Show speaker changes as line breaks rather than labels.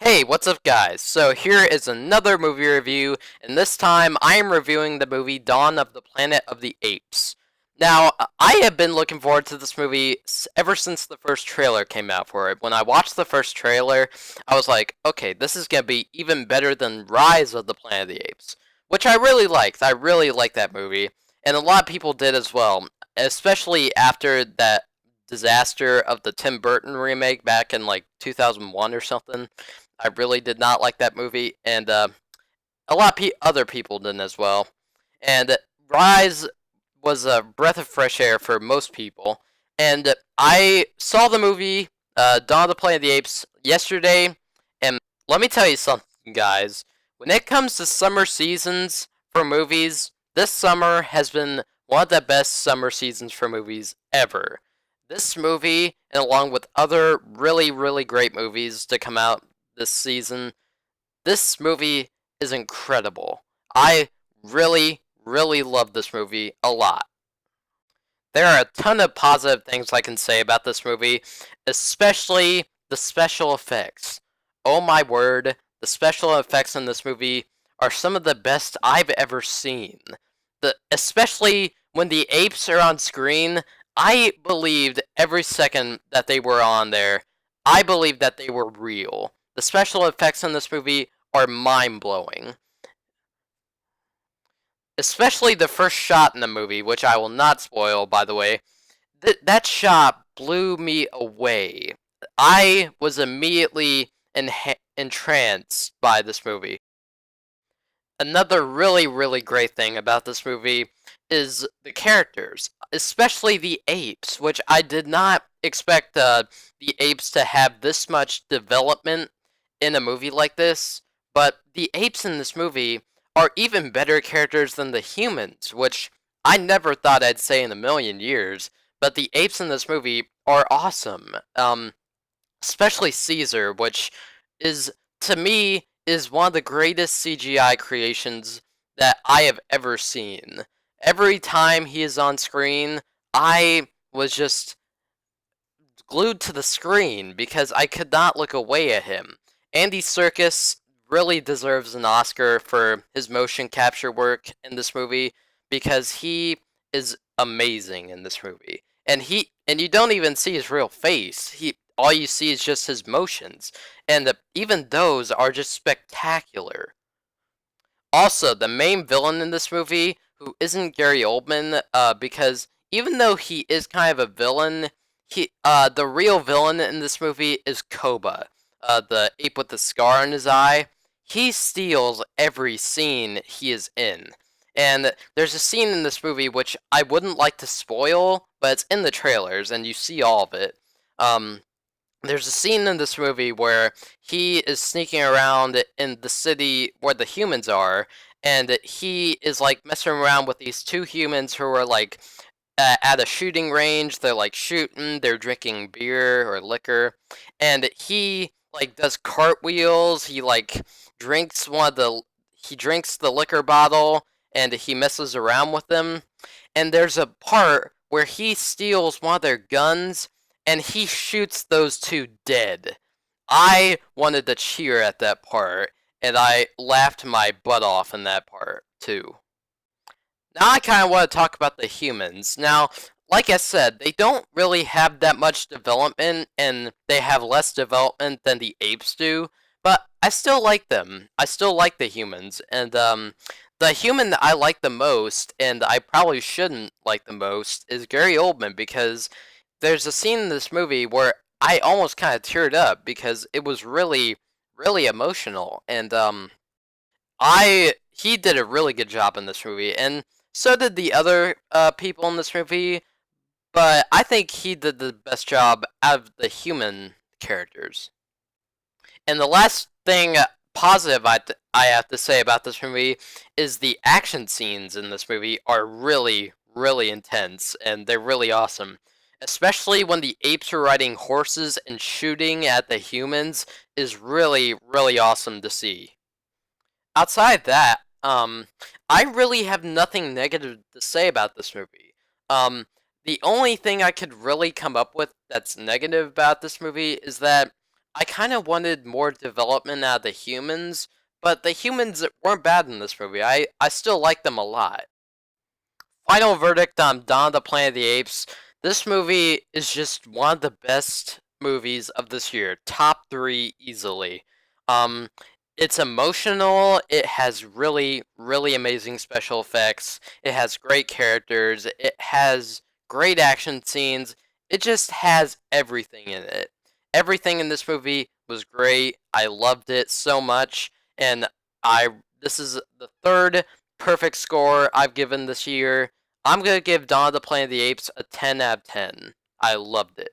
Hey, what's up guys? So here is another movie review, and this time I am reviewing the movie Dawn of the Planet of the Apes. Now, I have been looking forward to this movie ever since the first trailer came out for it. When I watched the first trailer, I was like, okay, this is going to be even better than Rise of the Planet of the Apes, which I really liked. I really liked that movie, and a lot of people did as well, especially after that disaster of the Tim Burton remake back in like 2001 or something. I really did not like that movie, and a lot of other people didn't as well. And Rise was a breath of fresh air for most people. And I saw the movie Dawn of the Planet of the Apes yesterday, and let me tell you something, guys. When it comes to summer seasons for movies, this summer has been one of the best summer seasons for movies ever. This movie, and along with other really, really great movies to come out this season, this movie is incredible. I really, really love this movie a lot. There are a ton of positive things I can say about this movie, especially the special effects. Oh my word, the special effects in this movie are some of the best I've ever seen. Especially when the apes are on screen, I believed every second that they were on there. I believed that they were real. The special effects in this movie are mind-blowing. Especially the first shot in the movie, which I will not spoil, by the way. That shot blew me away. I was immediately entranced by this movie. Another really, really great thing about this movie is the characters, especially the apes, which I did not expect the apes to have this much development in a movie like this. But the apes in this movie are even better characters than the humans, which I never thought I'd say in a million years. But the apes in this movie are awesome. Especially Caesar, which is, to me, is one of the greatest CGI creations that I have ever seen. Every time he is on screen, I was just glued to the screen because I could not look away at him. Andy Serkis really deserves an Oscar for his motion capture work in this movie because he is amazing in this movie. And you don't even see his real face. He all you see is just his motions, and even those are just spectacular. Also, the main villain in this movie, who isn't Gary Oldman, because even though he is kind of a villain, the real villain in this movie is Koba, the ape with the scar on his eye. He steals every scene he is in. And there's a scene in this movie which I wouldn't like to spoil, but it's in the trailers, and you see all of it. There's a scene in this movie where he is sneaking around in the city where the humans are, and he is like messing around with these two humans who are like at a shooting range. They're like shooting, they're drinking beer or liquor, and he like does cartwheels. He like drinks one of the he drinks the liquor bottle, and he messes around with them. And there's a part where he steals one of their guns and he shoots those two dead. I wanted to cheer at that part, and I laughed my butt off in that part too. Now I kind of want to talk about the humans. Now, like I said, they don't really have that much development, and they have less development than the apes do, but I still like them. I still like the humans, and the human that I like the most, and I probably shouldn't like the most, is Gary Oldman, because there's a scene in this movie where I almost kind of teared up because it was really, really emotional, and I he did a really good job in this movie, and so did the other people in this movie. But I think he did the best job out of the human characters. And the last thing positive I have to say about this movie is the action scenes in this movie are really, really intense, and they're really awesome. Especially when the apes are riding horses and shooting at the humans is really, really awesome to see. Outside that, I really have nothing negative to say about this movie. Um, the only thing I could really come up with that's negative about this movie is that I kind of wanted more development out of the humans, but the humans weren't bad in this movie. I still like them a lot. Final verdict on Dawn of the Planet of the Apes. This movie is just one of the best movies of this year. Top three easily. Um, it's emotional. It has really, really amazing special effects. It has great characters. It has great action scenes. It just has everything in it. Everything in this movie was great. I loved it so much, and I this is the third perfect score I've given this year. I'm gonna give Dawn of the Planet of the Apes a 10 out of 10. I loved it.